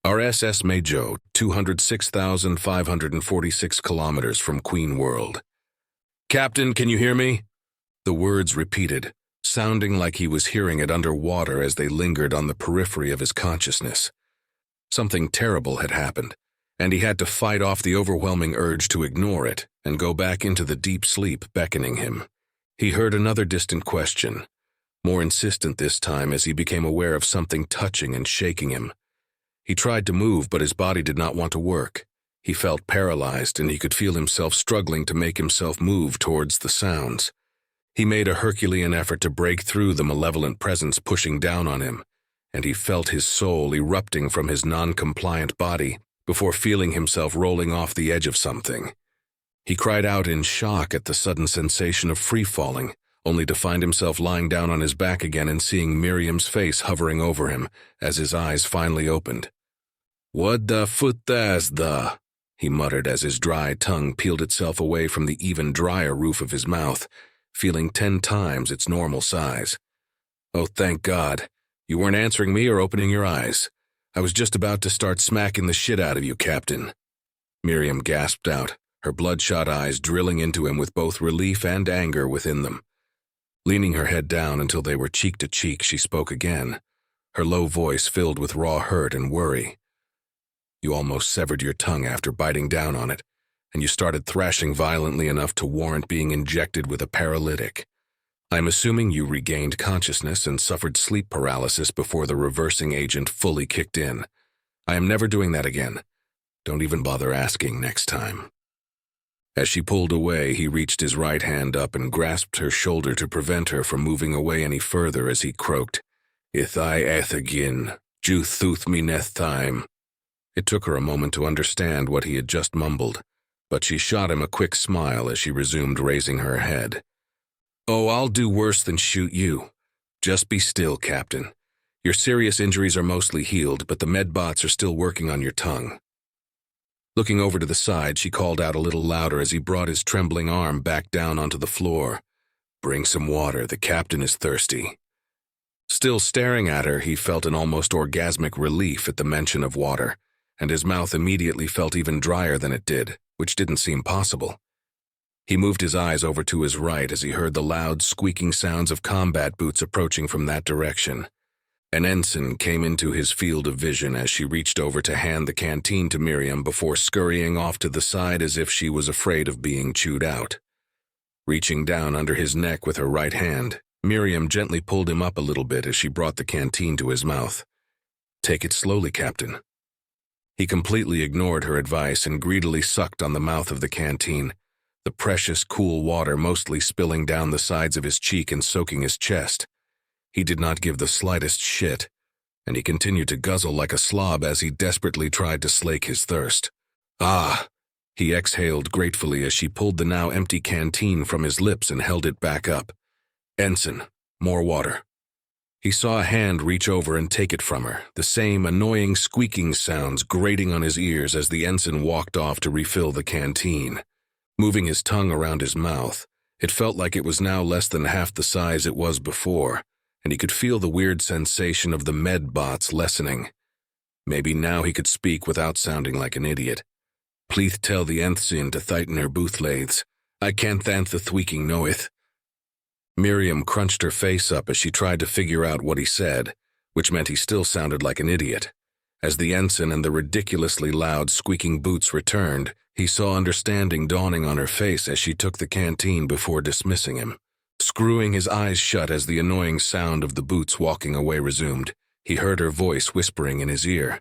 Our SS Majo, 206,546 kilometers from Queen World. Captain, can you hear me? The words repeated, sounding like he was hearing it underwater as they lingered on the periphery of his consciousness. Something terrible had happened, and he had to fight off the overwhelming urge to ignore it and go back into the deep sleep beckoning him. He heard another distant question, more insistent this time as he became aware of something touching and shaking him. He tried to move, but his body did not want to work. He felt paralyzed, and he could feel himself struggling to make himself move towards the sounds. He made a Herculean effort to break through the malevolent presence pushing down on him, and he felt his soul erupting from his non-compliant body before feeling himself rolling off the edge of something. He cried out in shock at the sudden sensation of free-falling, only to find himself lying down on his back again and seeing Miriam's face hovering over him as his eyes finally opened. "What the foot-das the?" he muttered as his dry tongue peeled itself away from the even drier roof of his mouth, feeling 10 times its normal size. "Oh, thank God. You weren't answering me or opening your eyes. I was just about to start smacking the shit out of you, Captain." Miriam gasped out, her bloodshot eyes drilling into him with both relief and anger within them. Leaning her head down until they were cheek to cheek, she spoke again, her low voice filled with raw hurt and worry. "You almost severed your tongue after biting down on it, and you started thrashing violently enough to warrant being injected with a paralytic. I'm assuming you regained consciousness and suffered sleep paralysis before the reversing agent fully kicked in. I am never doing that again. Don't even bother asking next time." As she pulled away, he reached his right hand up and grasped her shoulder to prevent her from moving away any further as he croaked, "Ith I eth again, ju thuth me neth time." It took her a moment to understand what he had just mumbled, but she shot him a quick smile as she resumed raising her head. "Oh, I'll do worse than shoot you. Just be still, Captain. Your serious injuries are mostly healed, but the medbots are still working on your tongue." Looking over to the side, she called out a little louder as he brought his trembling arm back down onto the floor. "Bring some water, the captain is thirsty." Still staring at her, he felt an almost orgasmic relief at the mention of water, and his mouth immediately felt even drier than it did, which didn't seem possible. He moved his eyes over to his right as he heard the loud, squeaking sounds of combat boots approaching from that direction. An ensign came into his field of vision as she reached over to hand the canteen to Miriam before scurrying off to the side as if she was afraid of being chewed out. Reaching down under his neck with her right hand, Miriam gently pulled him up a little bit as she brought the canteen to his mouth. "Take it slowly, Captain." He completely ignored her advice and greedily sucked on the mouth of the canteen, the precious, cool water mostly spilling down the sides of his cheek and soaking his chest. He did not give the slightest shit, and he continued to guzzle like a slob as he desperately tried to slake his thirst. "Ah!" he exhaled gratefully as she pulled the now empty canteen from his lips and held it back up. "Ensign, more water." He saw a hand reach over and take it from her, the same annoying squeaking sounds grating on his ears as the ensign walked off to refill the canteen. Moving his tongue around his mouth, it felt like it was now less than half the size it was before, and he could feel the weird sensation of the med bots lessening. Maybe now he could speak without sounding like an idiot. "Please tell the ensign to tighten her bootlaiths. I can't thant the thweaking knoweth." Miriam crunched her face up as she tried to figure out what he said, which meant he still sounded like an idiot. As the ensign and the ridiculously loud squeaking boots returned, he saw understanding dawning on her face as she took the canteen before dismissing him. Screwing his eyes shut as the annoying sound of the boots walking away resumed, he heard her voice whispering in his ear.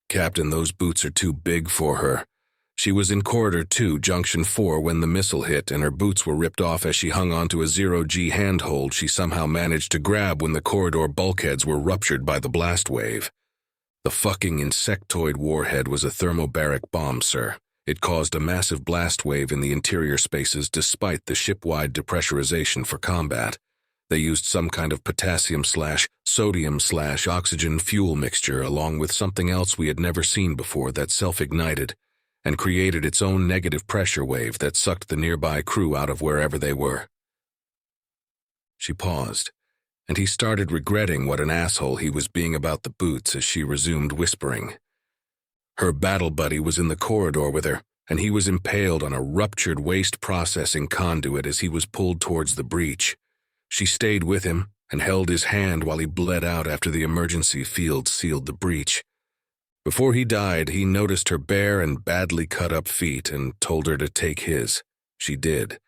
"Captain, those boots are too big for her. She was in Corridor 2, Junction 4 when the missile hit, and her boots were ripped off as she hung onto a zero-G handhold she somehow managed to grab when the corridor bulkheads were ruptured by the blast wave. The fucking insectoid warhead was a thermobaric bomb, sir. It caused a massive blast wave in the interior spaces despite the ship-wide depressurization for combat. They used some kind of potassium/sodium/oxygen fuel mixture along with something else we had never seen before that self-ignited and created its own negative pressure wave that sucked the nearby crew out of wherever they were." She paused, and he started regretting what an asshole he was being about the boots as she resumed whispering. Her battle buddy was in the corridor with her, and he was impaled on a ruptured waste processing conduit as he was pulled towards the breach. She stayed with him and held his hand while he bled out after the emergency field sealed the breach. Before he died, he noticed her bare and badly cut-up feet and told her to take his. She did,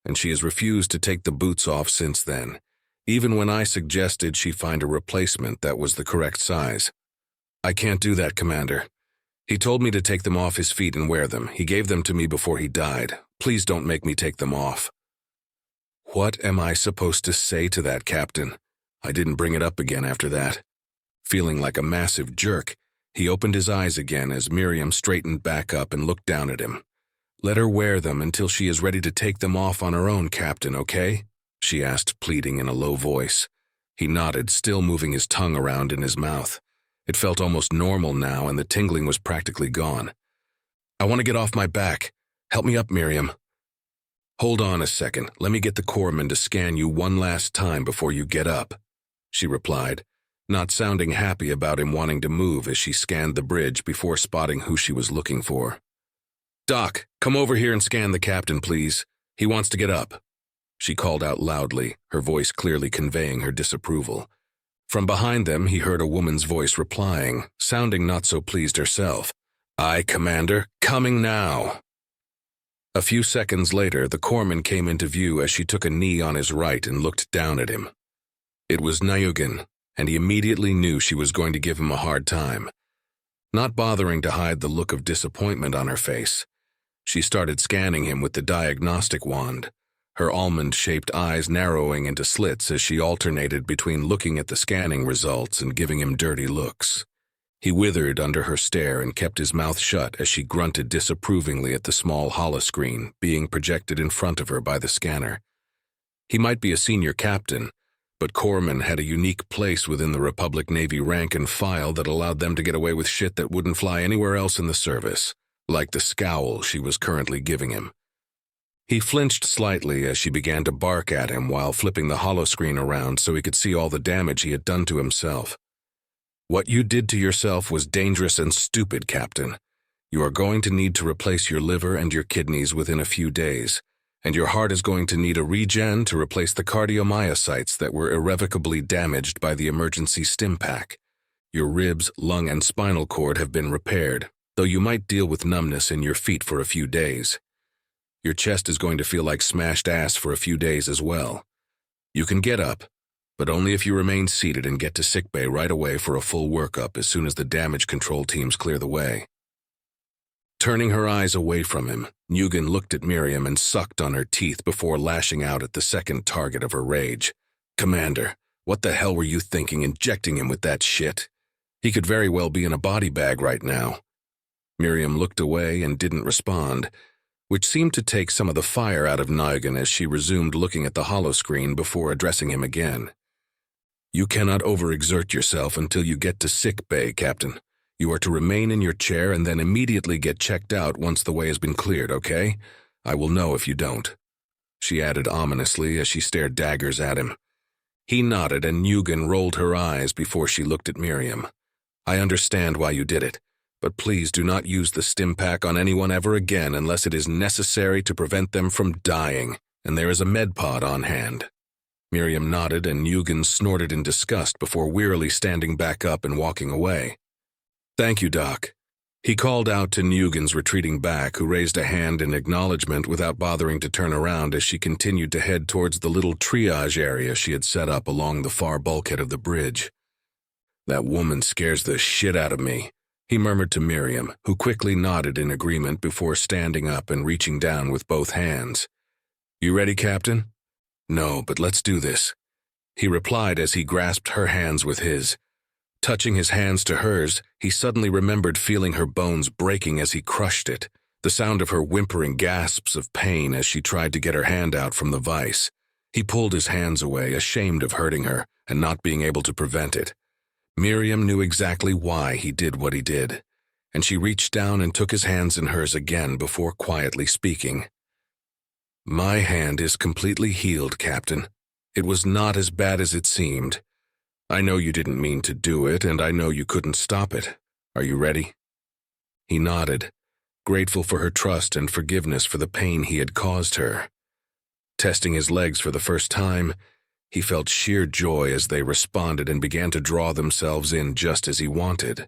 and she has refused to take the boots off since then, even when I suggested she find a replacement that was the correct size. "I can't do that, Commander. He told me to take them off his feet and wear them. He gave them to me before he died. Please don't make me take them off." What am I supposed to say to that, Captain? I didn't bring it up again after that. Feeling like a massive jerk, he opened his eyes again as Miriam straightened back up and looked down at him. "Let her wear them until she is ready to take them off on her own, Captain, okay?" she asked, pleading in a low voice. He nodded, still moving his tongue around in his mouth. It felt almost normal now, and the tingling was practically gone. "I want to get off my back. Help me up, Miriam." "Hold on a second. Let me get the corpsman to scan you one last time before you get up," she replied, not sounding happy about him wanting to move as she scanned the bridge before spotting who she was looking for. "Doc, come over here and scan the captain, please. He wants to get up," she called out loudly, her voice clearly conveying her disapproval. From behind them, he heard a woman's voice replying, sounding not so pleased herself. "Aye, Commander, coming now." A few seconds later, the corpsman came into view as she took a knee on his right and looked down at him. It was Nyugan, and he immediately knew she was going to give him a hard time. Not bothering to hide the look of disappointment on her face, she started scanning him with the diagnostic wand, her almond-shaped eyes narrowing into slits as she alternated between looking at the scanning results and giving him dirty looks. He withered under her stare and kept his mouth shut as she grunted disapprovingly at the small holoscreen being projected in front of her by the scanner. He might be a senior captain, but corpsman had a unique place within the Republic Navy rank and file that allowed them to get away with shit that wouldn't fly anywhere else in the service, like the scowl she was currently giving him. He flinched slightly as she began to bark at him while flipping the holoscreen around so he could see all the damage he had done to himself. "What you did to yourself was dangerous and stupid, Captain. You are going to need to replace your liver and your kidneys within a few days, and your heart is going to need a regen to replace the cardiomyocytes that were irrevocably damaged by the emergency stim pack. Your ribs, lung, and spinal cord have been repaired, though you might deal with numbness in your feet for a few days. Your chest is going to feel like smashed ass for a few days as well. You can get up, but only if you remain seated and get to sickbay right away for a full workup as soon as the damage control teams clear the way." Turning her eyes away from him, Nyugan looked at Miriam and sucked on her teeth before lashing out at the second target of her rage. "Commander, what the hell were you thinking injecting him with that shit? He could very well be in a body bag right now." Miriam looked away and didn't respond, which seemed to take some of the fire out of Nyugan as she resumed looking at the holoscreen before addressing him again. "You cannot overexert yourself until you get to sick bay, Captain. You are to remain in your chair and then immediately get checked out once the way has been cleared, okay? I will know if you don't," she added ominously as she stared daggers at him. He nodded and Nyugan rolled her eyes before she looked at Miriam. "I understand why you did it, but please do not use the stim pack on anyone ever again unless it is necessary to prevent them from dying, and there is a med pod on hand." Miriam nodded and Nyugan snorted in disgust before wearily standing back up and walking away. "Thank you, Doc." He called out to Nyugan's retreating back, who raised a hand in acknowledgement without bothering to turn around as she continued to head towards the little triage area she had set up along the far bulkhead of the bridge. "That woman scares the shit out of me," he murmured to Miriam, who quickly nodded in agreement before standing up and reaching down with both hands. "You ready, Captain?" "No, but let's do this," he replied as he grasped her hands with his. Touching his hands to hers, he suddenly remembered feeling her bones breaking as he crushed it, the sound of her whimpering gasps of pain as she tried to get her hand out from the vise. He pulled his hands away, ashamed of hurting her and not being able to prevent it. Miriam knew exactly why he did what he did, and she reached down and took his hands in hers again before quietly speaking. "My hand is completely healed, Captain. It was not as bad as it seemed. I know you didn't mean to do it, and I know you couldn't stop it. Are you ready?" He nodded, grateful for her trust and forgiveness for the pain he had caused her. Testing his legs for the first time, he felt sheer joy as they responded and began to draw themselves in just as he wanted.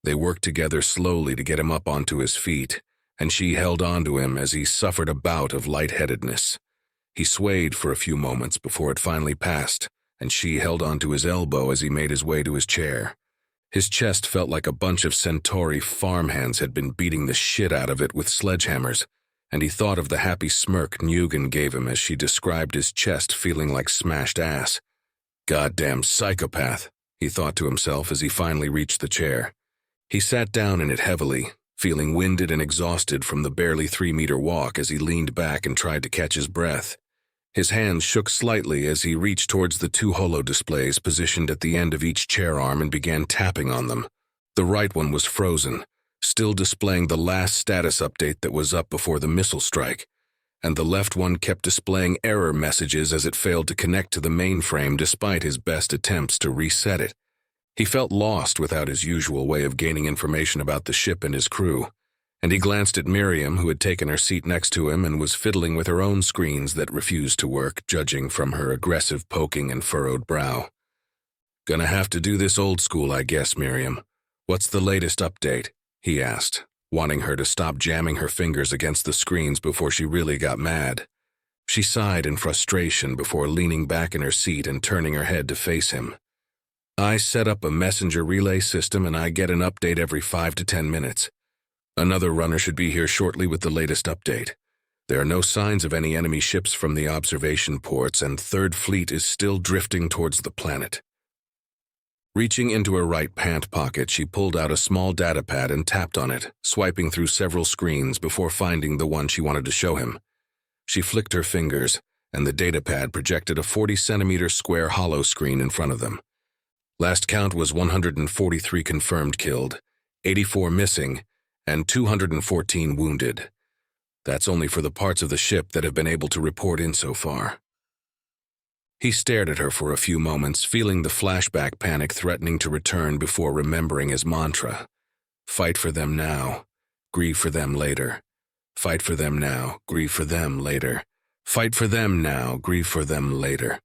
They worked together slowly to get him up onto his feet, and she held onto him as he suffered a bout of lightheadedness. He swayed for a few moments before it finally passed, and she held onto his elbow as he made his way to his chair. His chest felt like a bunch of Centauri farmhands had been beating the shit out of it with sledgehammers, and he thought of the happy smirk Nguyen gave him as she described his chest feeling like smashed ass. Goddamn psychopath, he thought to himself as he finally reached the chair. He sat down in it heavily, feeling winded and exhausted from the barely 3-meter walk as he leaned back and tried to catch his breath. His hands shook slightly as he reached towards the 2 holo displays positioned at the end of each chair arm and began tapping on them. The right one was frozen, still displaying the last status update that was up before the missile strike, and the left one kept displaying error messages as it failed to connect to the mainframe despite his best attempts to reset it. He felt lost without his usual way of gaining information about the ship and his crew, and he glanced at Miriam, who had taken her seat next to him and was fiddling with her own screens that refused to work, judging from her aggressive poking and furrowed brow. "Gonna have to do this old school, I guess, Miriam. What's the latest update?" he asked, wanting her to stop jamming her fingers against the screens before she really got mad. She sighed in frustration before leaning back in her seat and turning her head to face him. "I set up a messenger relay system and I get an update every 5 to 10 minutes. Another runner should be here shortly with the latest update. There are no signs of any enemy ships from the observation ports, and Third Fleet is still drifting towards the planet." Reaching into her right pant pocket, she pulled out a small datapad and tapped on it, swiping through several screens before finding the one she wanted to show him. She flicked her fingers, and the datapad projected a 40-centimeter square hollow screen in front of them. Last count was 143 confirmed killed, 84 missing, and 214 wounded. That's only for the parts of the ship that have been able to report in so far. He stared at her for a few moments, feeling the flashback panic threatening to return before remembering his mantra. Fight for them now, grieve for them later. Fight for them now, grieve for them later. Fight for them now, grieve for them later.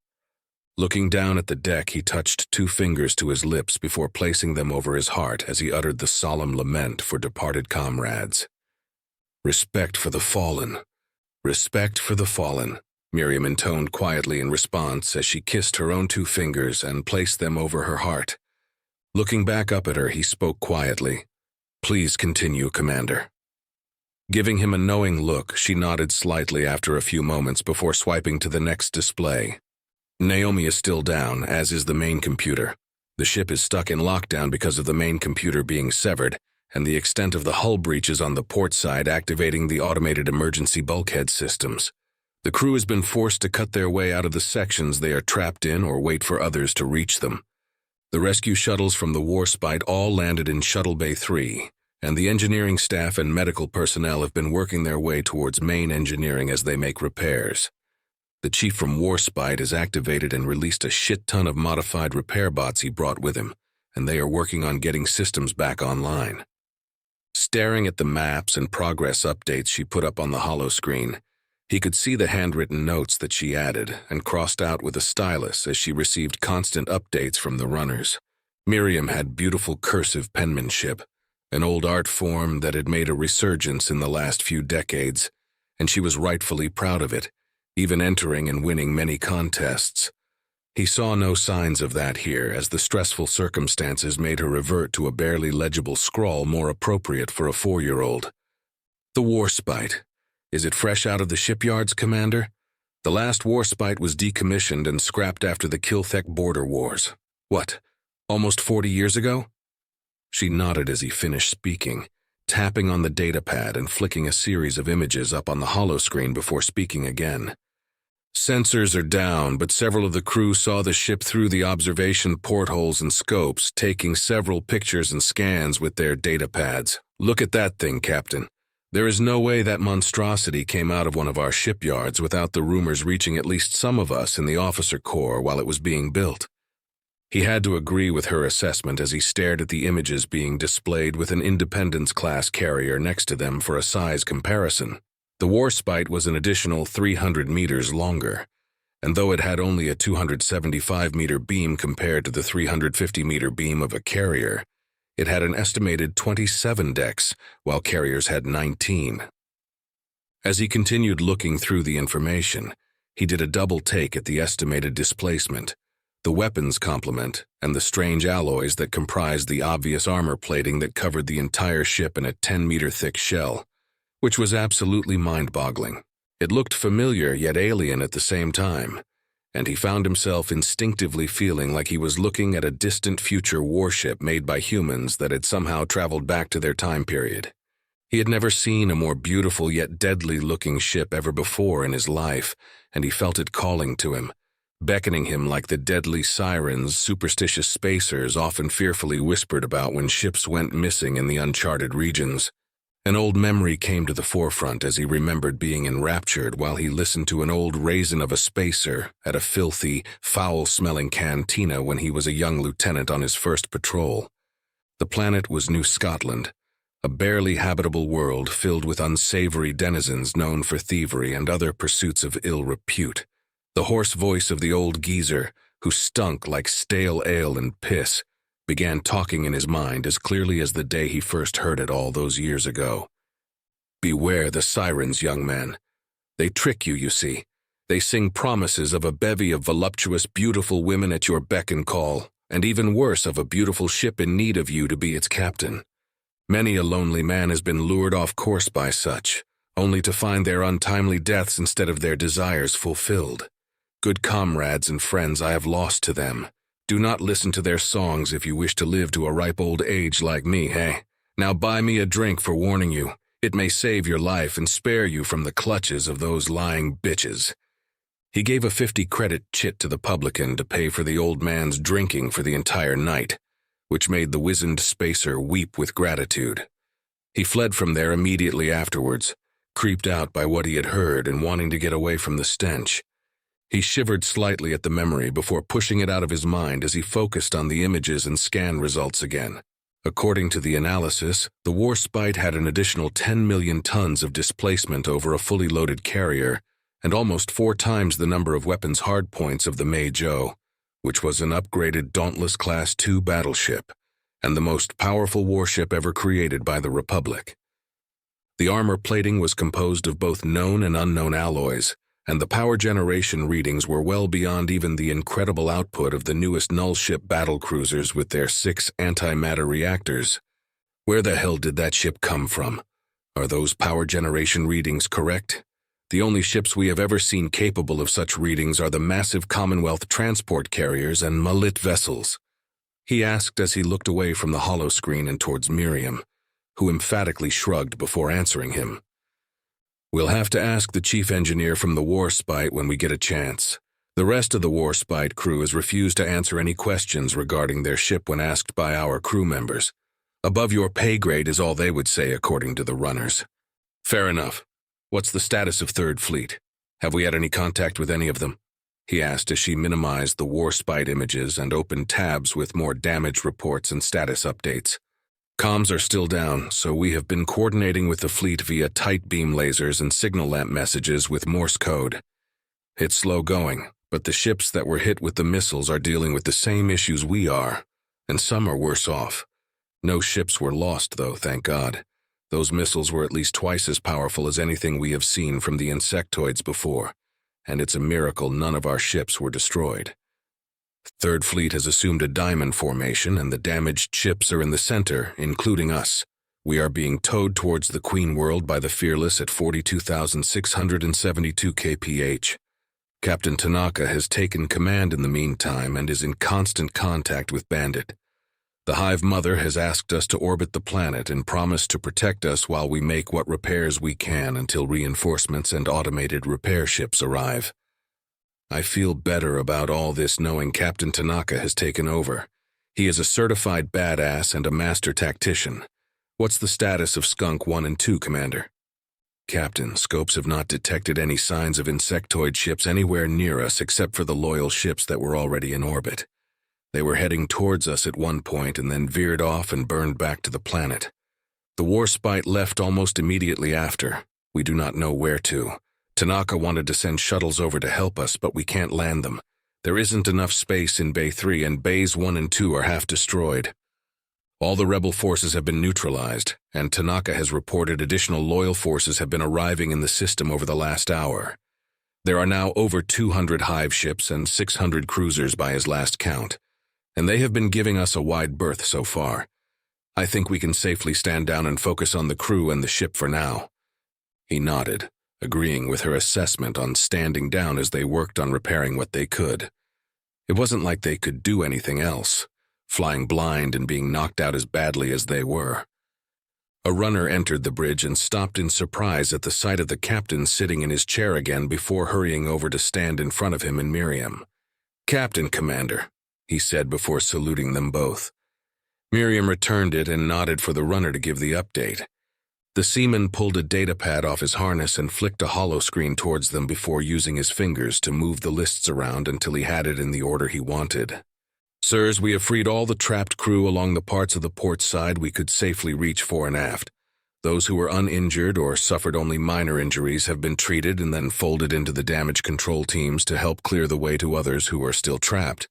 Looking down at the deck, he touched 2 fingers to his lips before placing them over his heart as he uttered the solemn lament for departed comrades. "Respect for the fallen. Respect for the fallen," Miriam intoned quietly in response as she kissed her own 2 fingers and placed them over her heart. Looking back up at her, he spoke quietly. "Please continue, Commander." Giving him a knowing look, she nodded slightly after a few moments before swiping to the next display. "Naomi is still down, as is the main computer. The ship is stuck in lockdown because of the main computer being severed, and the extent of the hull breaches on the port side activating the automated emergency bulkhead systems. The crew has been forced to cut their way out of the sections they are trapped in or wait for others to reach them. The rescue shuttles from the Warspite all landed in Shuttle Bay 3, and the engineering staff and medical personnel have been working their way towards main engineering as they make repairs. The chief from Warspite has activated and released a shit ton of modified repair bots he brought with him, and they are working on getting systems back online." Staring at the maps and progress updates she put up on the holo screen, he could see the handwritten notes that she added and crossed out with a stylus as she received constant updates from the runners. Miriam had beautiful cursive penmanship, an old art form that had made a resurgence in the last few decades, and she was rightfully proud of it, even entering and winning many contests. He saw no signs of that here, as the stressful circumstances made her revert to a barely legible scrawl more appropriate for a 4-year-old. "The Warspite. Is it fresh out of the shipyards, Commander? The last Warspite was decommissioned and scrapped after the Kilthek border wars. What, almost 40 years ago?" She nodded as he finished speaking, tapping on the datapad and flicking a series of images up on the holoscreen before speaking again. "Sensors are down, but several of the crew saw the ship through the observation portholes and scopes, taking several pictures and scans with their datapads. Look at that thing, Captain. There is no way that monstrosity came out of one of our shipyards without the rumors reaching at least some of us in the officer corps while it was being built." He had to agree with her assessment as he stared at the images being displayed with an Independence-class carrier next to them for a size comparison. The Warspite was an additional 300 meters longer, and though it had only a 275-meter beam compared to the 350-meter beam of a carrier, it had an estimated 27 decks, while carriers had 19. As he continued looking through the information, he did a double take at the estimated displacement, the weapons complement, and the strange alloys that comprised the obvious armor plating that covered the entire ship in a 10-meter thick shell, which was absolutely mind-boggling. It looked familiar yet alien at the same time, and he found himself instinctively feeling like he was looking at a distant future warship made by humans that had somehow traveled back to their time period. He had never seen a more beautiful yet deadly-looking ship ever before in his life, and he felt it calling to him, beckoning him like the deadly sirens superstitious spacers often fearfully whispered about when ships went missing in the uncharted regions. An old memory came to the forefront as he remembered being enraptured while he listened to an old raisin of a spacer at a filthy, foul-smelling cantina when he was a young lieutenant on his first patrol. The planet was New Scotland, a barely habitable world filled with unsavory denizens known for thievery and other pursuits of ill repute. The hoarse voice of the old geezer, who stunk like stale ale and piss, began talking in his mind as clearly as the day he first heard it all those years ago. Beware the sirens, young man. They trick you, you see. They sing promises of a bevy of voluptuous, beautiful women at your beck and call, and even worse, of a beautiful ship in need of you to be its captain. Many a lonely man has been lured off course by such, only to find their untimely deaths instead of their desires fulfilled. Good comrades and friends I have lost to them. Do not listen to their songs if you wish to live to a ripe old age like me, hey? Now buy me a drink for warning you. It may save your life and spare you from the clutches of those lying bitches. He gave a 50-credit chit to the publican to pay for the old man's drinking for the entire night, which made the wizened spacer weep with gratitude. He fled from there immediately afterwards, creeped out by what he had heard and wanting to get away from the stench. He shivered slightly at the memory before pushing it out of his mind as he focused on the images and scan results again. According to the analysis, the Warspite had an additional 10 million tons of displacement over a fully loaded carrier and almost 4 times the number of weapons hardpoints of the Mei-Jo, which was an upgraded Dauntless Class II battleship and the most powerful warship ever created by the Republic. The armor plating was composed of both known and unknown alloys, and the power generation readings were well beyond even the incredible output of the newest null-ship battlecruisers with their 6 antimatter reactors. Where the hell did that ship come from? Are those power generation readings correct? The only ships we have ever seen capable of such readings are the massive Commonwealth transport carriers and Malit vessels. He asked as he looked away from the holoscreen and towards Miriam, who emphatically shrugged before answering him. We'll have to ask the chief engineer from the Warspite when we get a chance. The rest of the Warspite crew has refused to answer any questions regarding their ship when asked by our crew members. Above your pay grade is all they would say according to the runners. Fair enough. What's the status of Third Fleet? Have we had any contact with any of them? He asked as she minimized the Warspite images and opened tabs with more damage reports and status updates. Comms are still down, so we have been coordinating with the fleet via tight beam lasers and signal lamp messages with Morse code. It's slow going, but the ships that were hit with the missiles are dealing with the same issues we are, and some are worse off. No ships were lost, though, thank God. Those missiles were at least twice as powerful as anything we have seen from the insectoids before, and it's a miracle none of our ships were destroyed. Third Fleet has assumed a diamond formation, and the damaged ships are in the center, including us. We are being towed towards the Queen World by the Fearless at 42,672 kph. Captain Tanaka has taken command in the meantime and is in constant contact with Bandit. The Hive Mother has asked us to orbit the planet and promised to protect us while we make what repairs we can until reinforcements and automated repair ships arrive. I feel better about all this knowing Captain Tanaka has taken over. He is a certified badass and a master tactician. What's the status of Skunk 1 and 2, Commander? Captain, scopes have not detected any signs of insectoid ships anywhere near us except for the loyal ships that were already in orbit. They were heading towards us at one point and then veered off and burned back to the planet. The Warspite left almost immediately after. We do not know where to. Tanaka wanted to send shuttles over to help us, but we can't land them. There isn't enough space in Bay 3, and Bays 1 and 2 are half destroyed. All the rebel forces have been neutralized, and Tanaka has reported additional loyal forces have been arriving in the system over the last hour. There are now over 200 hive ships and 600 cruisers by his last count, and they have been giving us a wide berth so far. I think we can safely stand down and focus on the crew and the ship for now. He nodded, agreeing with her assessment on standing down as they worked on repairing what they could. It wasn't like they could do anything else, flying blind and being knocked out as badly as they were. A runner entered the bridge and stopped in surprise at the sight of the captain sitting in his chair again before hurrying over to stand in front of him and Miriam. "Captain, Commander," he said before saluting them both. Miriam returned it and nodded for the runner to give the update. The seaman pulled a data pad off his harness and flicked a holoscreen towards them before using his fingers to move the lists around until he had it in the order he wanted. "Sirs, we have freed all the trapped crew along the parts of the port side we could safely reach fore and aft. Those who were uninjured or suffered only minor injuries have been treated and then folded into the damage control teams to help clear the way to others who are still trapped.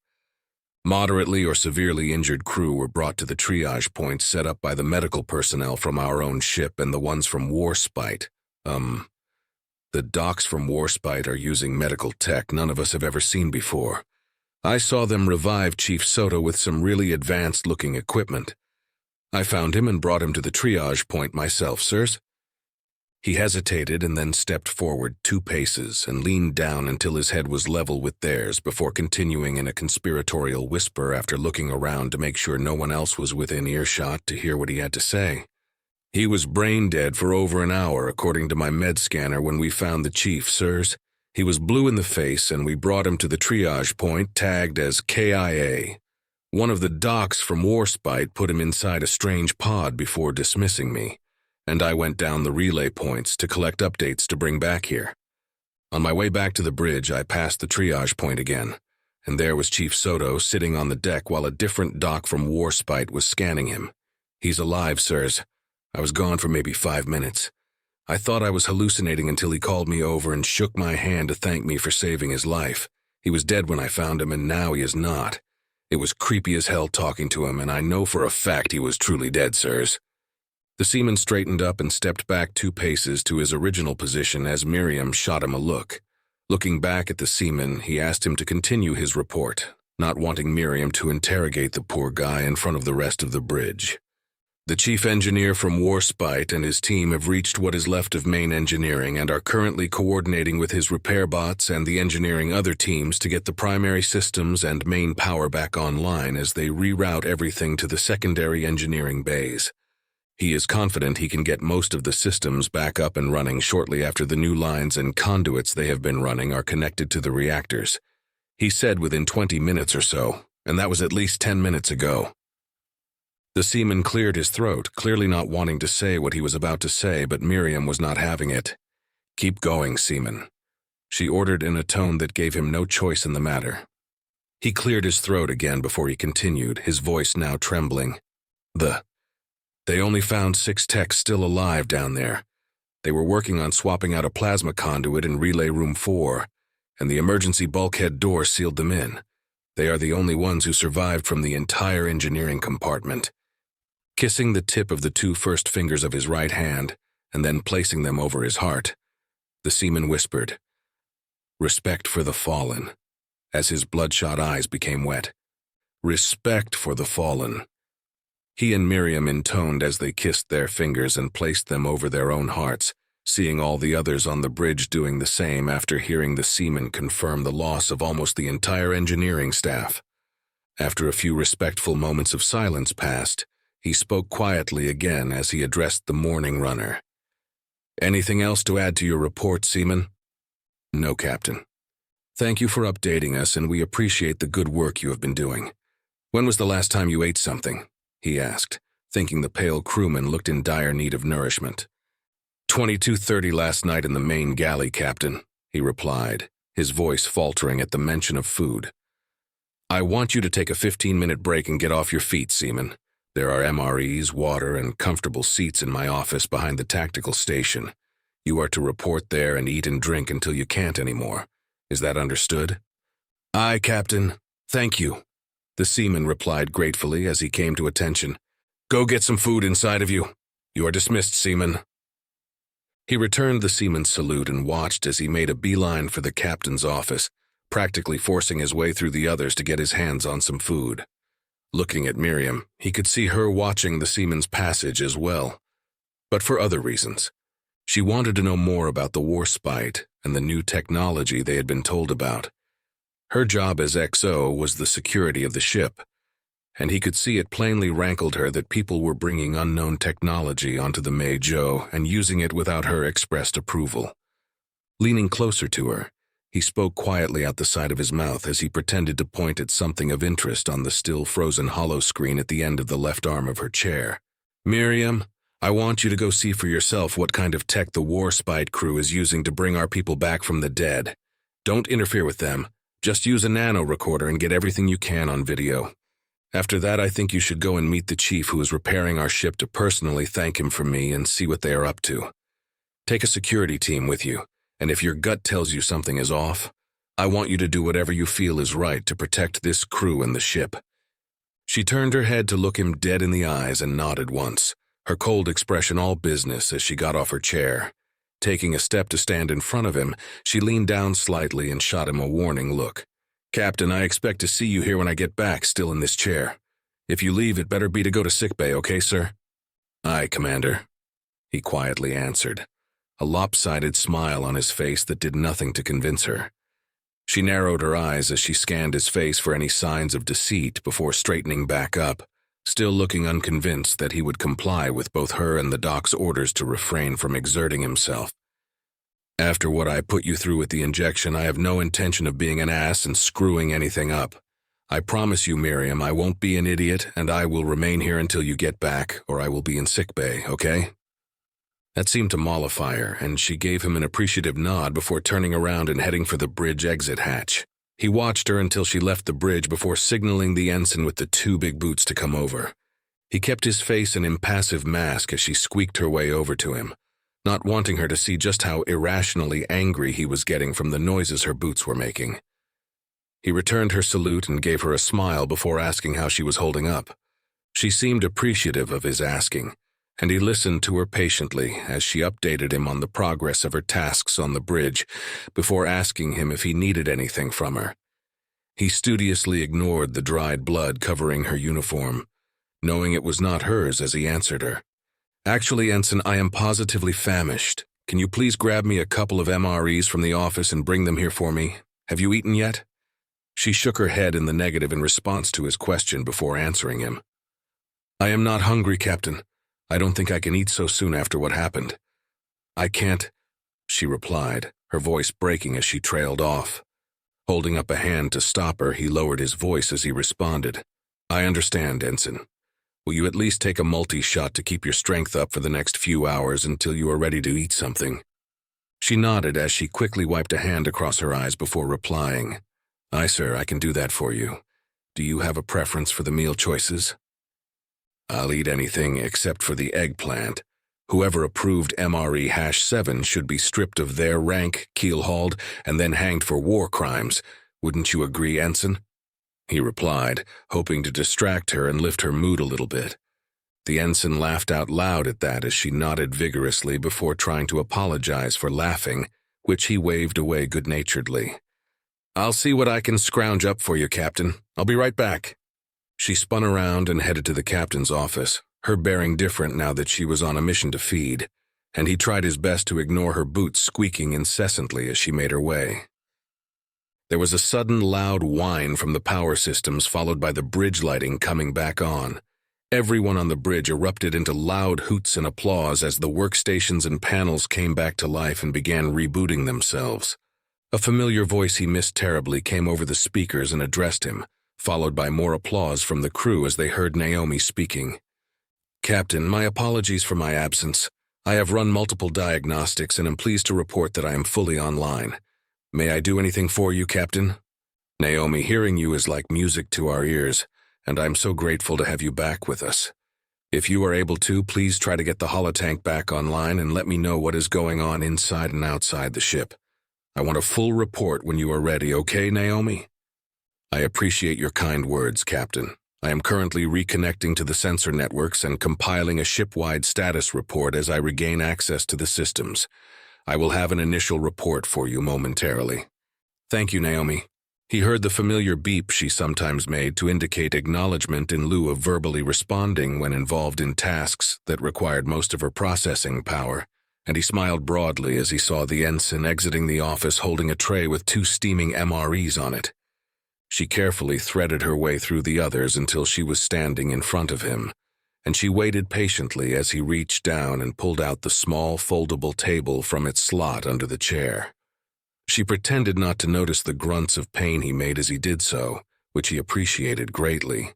Moderately or severely injured crew were brought to the triage points set up by the medical personnel from our own ship and the ones from Warspite. The docs from Warspite are using medical tech none of us have ever seen before. I saw them revive Chief Soto with some really advanced-looking equipment. I found him and brought him to the triage point myself, sirs." He hesitated and then stepped forward 2 paces and leaned down until his head was level with theirs before continuing in a conspiratorial whisper after looking around to make sure no one else was within earshot to hear what he had to say. "He was brain dead for over an hour, according to my med scanner, when we found the chief, sirs. He was blue in the face, and we brought him to the triage point, tagged as KIA. One of the docs from Warspite put him inside a strange pod before dismissing me, and I went down the relay points to collect updates to bring back here. On my way back to the bridge, I passed the triage point again, and there was Chief Soto sitting on the deck while a different doc from Warspite was scanning him. He's alive, sirs. I was gone for maybe 5 minutes. I thought I was hallucinating until he called me over and shook my hand to thank me for saving his life. He was dead when I found him, and now he is not. It was creepy as hell talking to him, and I know for a fact he was truly dead, sirs." The seaman straightened up and stepped back 2 paces to his original position as Miriam shot him a look. Looking back at the seaman, he asked him to continue his report, not wanting Miriam to interrogate the poor guy in front of the rest of the bridge. "The chief engineer from Warspite and his team have reached what is left of main engineering and are currently coordinating with his repair bots and the engineering other teams to get the primary systems and main power back online as they reroute everything to the secondary engineering bays. He is confident he can get most of the systems back up and running shortly after the new lines and conduits they have been running are connected to the reactors. He said within 20 minutes or so, and that was at least 10 minutes ago." The seaman cleared his throat, clearly not wanting to say what he was about to say, but Miriam was not having it. "Keep going, seaman," she ordered in a tone that gave him no choice in the matter. He cleared his throat again before he continued, his voice now trembling. They only found 6 techs still alive down there. They were working on swapping out a plasma conduit in Relay Room 4, and the emergency bulkhead door sealed them in. They are the only ones who survived from the entire engineering compartment." Kissing the tip of the 2 first fingers of his right hand, and then placing them over his heart, the seaman whispered, "Respect for the fallen," as his bloodshot eyes became wet. "Respect for the fallen." He and Miriam intoned as they kissed their fingers and placed them over their own hearts, seeing all the others on the bridge doing the same after hearing the seaman confirm the loss of almost the entire engineering staff. After a few respectful moments of silence passed, he spoke quietly again as he addressed the morning runner. "Anything else to add to your report, seaman?" "No, Captain. Thank you for updating us, and we appreciate the good work you have been doing. When was the last time you ate something?" he asked, thinking the pale crewman looked in dire need of nourishment. 22:30 last night in the main galley, Captain," he replied, his voice faltering at the mention of food. I want you to take a 15-minute break and get off your feet, Seaman. There are MREs, water, and comfortable seats in my office behind the tactical station. You are to report there and eat and drink until you can't anymore. Is that understood? Aye, Captain. Thank you. The seaman replied gratefully as he came to attention. Go get some food inside of you. You are dismissed, Seaman. He returned the seaman's salute and watched as he made a beeline for the captain's office, practically forcing his way through the others to get his hands on some food. Looking at Miriam, he could see her watching the seaman's passage as well, but for other reasons. She wanted to know more about the Warspite and the new technology they had been told about. Her job as XO was the security of the ship, and he could see it plainly rankled her that people were bringing unknown technology onto the Mei-Jo and using it without her expressed approval. Leaning closer to her, he spoke quietly out the side of his mouth as he pretended to point at something of interest on the still frozen hollow screen at the end of the left arm of her chair. Miriam, I want you to go see for yourself what kind of tech the Warspite crew is using to bring our people back from the dead. Don't interfere with them. Just use a nano recorder and get everything you can on video. After that, I think you should go and meet the chief who is repairing our ship to personally thank him from me and see what they are up to. Take a security team with you, and if your gut tells you something is off, I want you to do whatever you feel is right to protect this crew and the ship. She turned her head to look him dead in the eyes and nodded once, her cold expression all business as she got off her chair. Taking a step to stand in front of him, she leaned down slightly and shot him a warning look. Captain, I expect to see you here when I get back, still in this chair. If you leave, it better be to go to sickbay, okay, sir? Aye, Commander, he quietly answered, a lopsided smile on his face that did nothing to convince her. She narrowed her eyes as she scanned his face for any signs of deceit before straightening back up, still looking unconvinced that he would comply with both her and the doc's orders to refrain from exerting himself. After what I put you through with the injection, I have no intention of being an ass and screwing anything up. I promise you, Miriam, I won't be an idiot, and I will remain here until you get back, or I will be in sickbay, okay? That seemed to mollify her, and she gave him an appreciative nod before turning around and heading for the bridge exit hatch. He watched her until she left the bridge before signaling the ensign with the two big boots to come over. He kept his face an impassive mask as she squeaked her way over to him, not wanting her to see just how irrationally angry he was getting from the noises her boots were making. He returned her salute and gave her a smile before asking how she was holding up. She seemed appreciative of his asking, and he listened to her patiently as she updated him on the progress of her tasks on the bridge before asking him if he needed anything from her. He studiously ignored the dried blood covering her uniform, knowing it was not hers as he answered her. Actually, Ensign, I am positively famished. Can you please grab me a couple of MREs from the office and bring them here for me? Have you eaten yet? She shook her head in the negative in response to his question before answering him. I am not hungry, Captain. I don't think I can eat so soon after what happened. I can't, she replied, her voice breaking as she trailed off. Holding up a hand to stop her, he lowered his voice as he responded. I understand, Ensign. Will you at least take a multi-shot to keep your strength up for the next few hours until you are ready to eat something? She nodded as she quickly wiped a hand across her eyes before replying. Aye, sir, I can do that for you. Do you have a preference for the meal choices? I'll eat anything except for the eggplant. Whoever approved MRE-7 should be stripped of their rank, keel-hauled, and then hanged for war crimes. Wouldn't you agree, Ensign? He replied, hoping to distract her and lift her mood a little bit. The ensign laughed out loud at that as she nodded vigorously before trying to apologize for laughing, which he waved away good-naturedly. I'll see what I can scrounge up for you, Captain. I'll be right back. She spun around and headed to the captain's office, her bearing different now that she was on a mission to feed, and he tried his best to ignore her boots squeaking incessantly as she made her way. There was a sudden loud whine from the power systems followed by the bridge lighting coming back on. Everyone on the bridge erupted into loud hoots and applause as the workstations and panels came back to life and began rebooting themselves. A familiar voice he missed terribly came over the speakers and addressed him, followed by more applause from the crew as they heard Naomi speaking. Captain, my apologies for my absence. I have run multiple diagnostics and am pleased to report that I am fully online. May I do anything for you, Captain? Naomi, hearing you is like music to our ears, and I'm so grateful to have you back with us. If you are able to, please try to get the holotank back online and let me know what is going on inside and outside the ship. I want a full report when you are ready, okay, Naomi? I appreciate your kind words, Captain. I am currently reconnecting to the sensor networks and compiling a ship-wide status report as I regain access to the systems. I will have an initial report for you momentarily. Thank you, Naomi. He heard the familiar beep she sometimes made to indicate acknowledgement in lieu of verbally responding when involved in tasks that required most of her processing power, and he smiled broadly as he saw the ensign exiting the office holding a tray with 2 steaming MREs on it. She carefully threaded her way through the others until she was standing in front of him, and she waited patiently as he reached down and pulled out the small foldable table from its slot under the chair. She pretended not to notice the grunts of pain he made as he did so, which he appreciated greatly.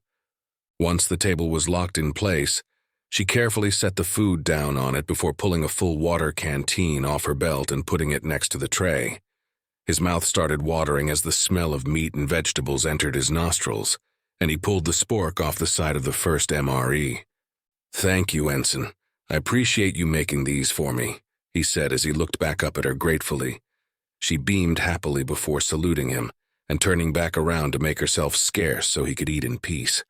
Once the table was locked in place, she carefully set the food down on it before pulling a full water canteen off her belt and putting it next to the tray. His mouth started watering as the smell of meat and vegetables entered his nostrils, and he pulled the spork off the side of the first MRE. "Thank you, Ensign. I appreciate you making these for me," he said as he looked back up at her gratefully. She beamed happily before saluting him and turning back around to make herself scarce so he could eat in peace,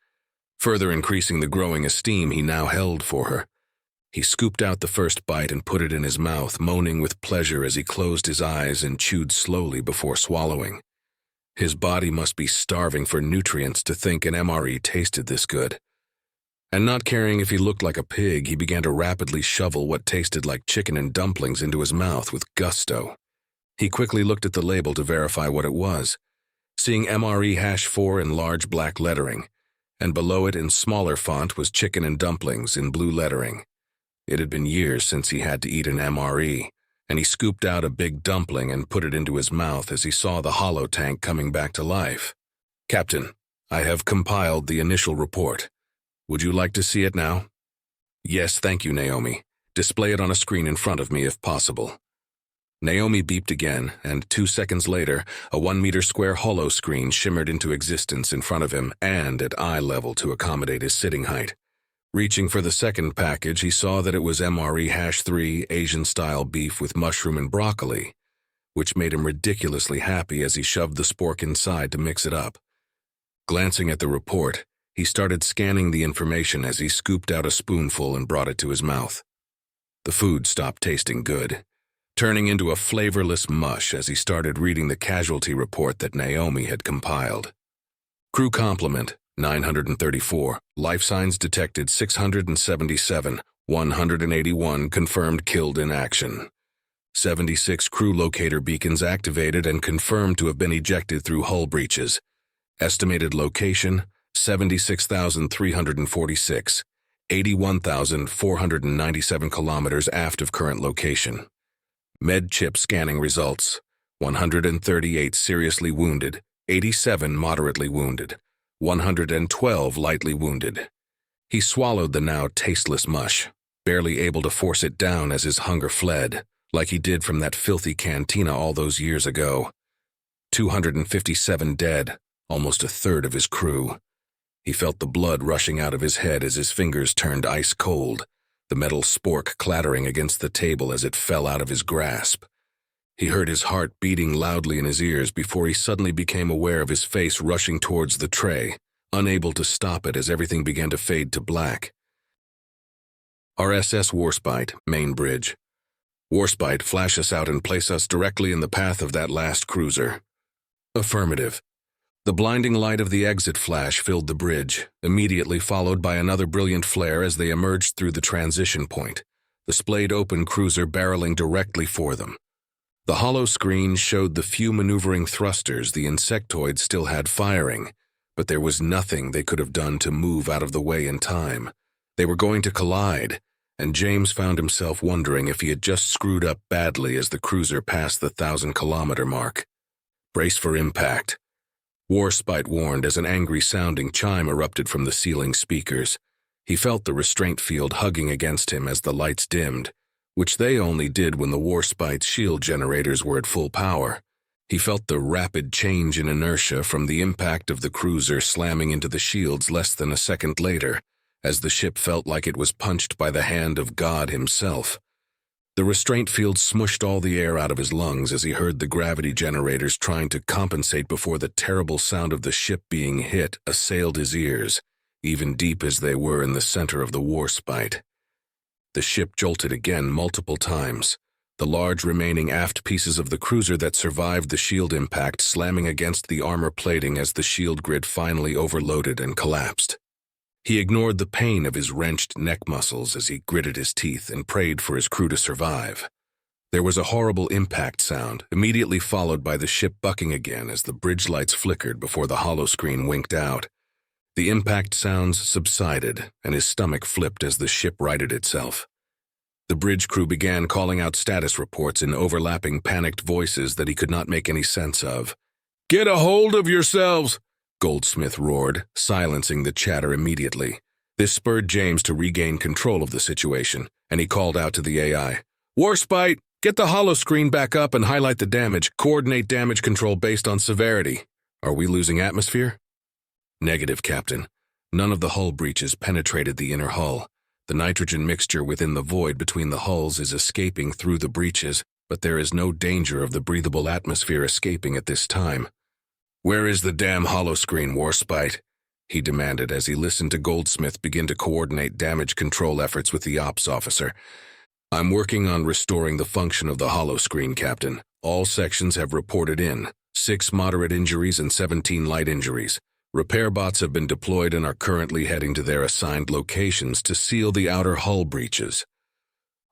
further increasing the growing esteem he now held for her. He scooped out the first bite and put it in his mouth, moaning with pleasure as he closed his eyes and chewed slowly before swallowing. His body must be starving for nutrients to think an MRE tasted this good. And not caring if he looked like a pig, he began to rapidly shovel what tasted like chicken and dumplings into his mouth with gusto. He quickly looked at the label to verify what it was, seeing MRE-4 in large black lettering, and below it in smaller font was chicken and dumplings in blue lettering. It had been years since he had to eat an MRE, and he scooped out a big dumpling and put it into his mouth as he saw the holotank coming back to life. "Captain, I have compiled the initial report. Would you like to see it now?" "Yes, thank you, Naomi. Display it on a screen in front of me if possible." Naomi beeped again, and 2 seconds later, a 1-meter square holo screen shimmered into existence in front of him and at eye level to accommodate his sitting height. Reaching for the second package, he saw that it was MRE-3 Asian-style beef with mushroom and broccoli, which made him ridiculously happy as he shoved the spork inside to mix it up. Glancing at the report, he started scanning the information as he scooped out a spoonful and brought it to his mouth. The food stopped tasting good, turning into a flavorless mush as he started reading the casualty report that Naomi had compiled. Crew complement, 934, life signs detected 677, 181 confirmed killed in action. 76 crew locator beacons activated and confirmed to have been ejected through hull breaches. Estimated location, 76,346, 81,497 kilometers aft of current location. Med chip scanning results, 138 seriously wounded, 87 moderately wounded, 112 lightly wounded. He swallowed the now tasteless mush, barely able to force it down as his hunger fled, like he did from that filthy cantina all those years ago. 257 dead, almost a third of his crew. He felt the blood rushing out of his head as his fingers turned ice cold, the metal spork clattering against the table as it fell out of his grasp. He heard his heart beating loudly in his ears before he suddenly became aware of his face rushing towards the tray, unable to stop it as everything began to fade to black. RSS Warspite, main bridge. Warspite, flash us out and place us directly in the path of that last cruiser. Affirmative. The blinding light of the exit flash filled the bridge, immediately followed by another brilliant flare as they emerged through the transition point, the splayed open cruiser barreling directly for them. The hollow screen showed the few maneuvering thrusters the insectoid still had firing, but there was nothing they could have done to move out of the way in time. They were going to collide, and James found himself wondering if he had just screwed up badly as the cruiser passed the 1,000-kilometer mark. Brace for impact. Warspite warned as an angry-sounding chime erupted from the ceiling speakers. He felt the restraint field hugging against him as the lights dimmed, which they only did when the Warspite's shield generators were at full power, He felt the rapid change in inertia from the impact of the cruiser slamming into the shields less than a second later, as the ship felt like it was punched by the hand of God himself. The restraint field smushed all the air out of his lungs as he heard the gravity generators trying to compensate before the terrible sound of the ship being hit assailed his ears, even deep as they were in the center of the warspite. The ship jolted again multiple times, the large remaining aft pieces of the cruiser that survived the shield impact slamming against the armor plating as the shield grid finally overloaded and collapsed. He ignored the pain of his wrenched neck muscles as he gritted his teeth and prayed for his crew to survive. There was a horrible impact sound, immediately followed by the ship bucking again as the bridge lights flickered before the holoscreen winked out. The impact sounds subsided, and his stomach flipped as the ship righted itself. The bridge crew began calling out status reports in overlapping panicked voices that he could not make any sense of. "Get a hold of yourselves!" Goldsmith roared, silencing the chatter immediately. This spurred James to regain control of the situation, and he called out to the AI. "Warspite, get the holoscreen back up and highlight the damage. Coordinate damage control based on severity. Are we losing atmosphere?" "Negative, Captain. None of the hull breaches penetrated the inner hull. The nitrogen mixture within the void between the hulls is escaping through the breaches, but there is no danger of the breathable atmosphere escaping at this time." "Where is the damn holoscreen, Warspite?" he demanded as he listened to Goldsmith begin to coordinate damage control efforts with the ops officer. "I'm working on restoring the function of the holoscreen, Captain. All sections have reported in. 6 moderate injuries and 17 light injuries. Repair bots have been deployed and are currently heading to their assigned locations to seal the outer hull breaches.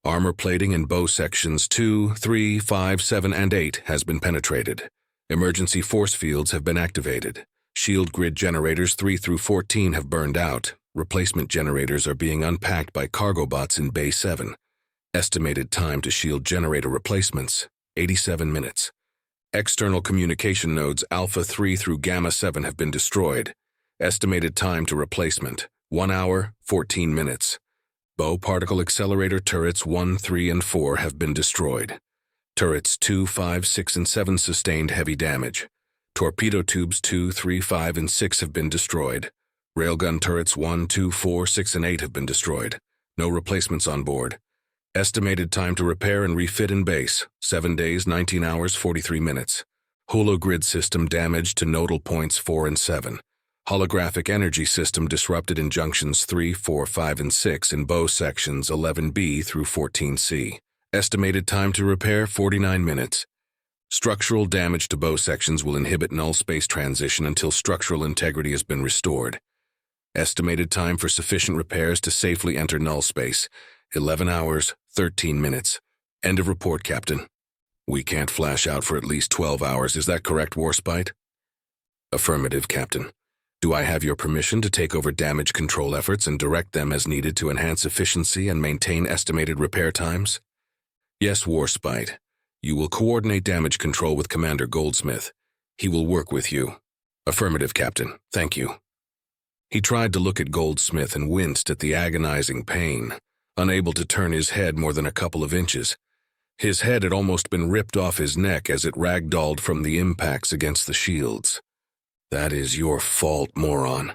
Armor plating in bow sections 2, 3, 5, 7, and 8 has been penetrated. Emergency force fields have been activated. Shield grid generators 3 through 14 have burned out. Replacement generators are being unpacked by cargo bots in Bay 7. Estimated time to shield generator replacements, 87 minutes. External communication nodes Alpha 3 through Gamma 7 have been destroyed. Estimated time to replacement, 1 hour, 14 minutes. Bow particle accelerator turrets 1, 3, and 4 have been destroyed. Turrets 2, 5, 6, and 7 sustained heavy damage. Torpedo tubes 2, 3, 5, and 6 have been destroyed. Railgun turrets 1, 2, 4, 6, and 8 have been destroyed. No replacements on board. Estimated time to repair and refit in base, 7 days, 19 hours, 43 minutes. Hologrid system damaged to nodal points 4 and 7. Holographic energy system disrupted in junctions 3, 4, 5, and 6 in bow sections 11B through 14C. Estimated time to repair, 49 minutes. Structural damage to bow sections will inhibit null space transition until structural integrity has been restored. Estimated time for sufficient repairs to safely enter null space, 11 hours, 13 minutes. End of report, Captain. We can't flash out for at least 12 hours, is that correct, Warspite? Affirmative, Captain. Do I have your permission to take over damage control efforts and direct them as needed to enhance efficiency and maintain estimated repair times? Yes, Warspite. You will coordinate damage control with Commander Goldsmith. He will work with you. Affirmative, Captain. Thank you. He tried to look at Goldsmith and winced at the agonizing pain, unable to turn his head more than a couple of inches. His head had almost been ripped off his neck as it ragdolled from the impacts against the shields. That is your fault, moron.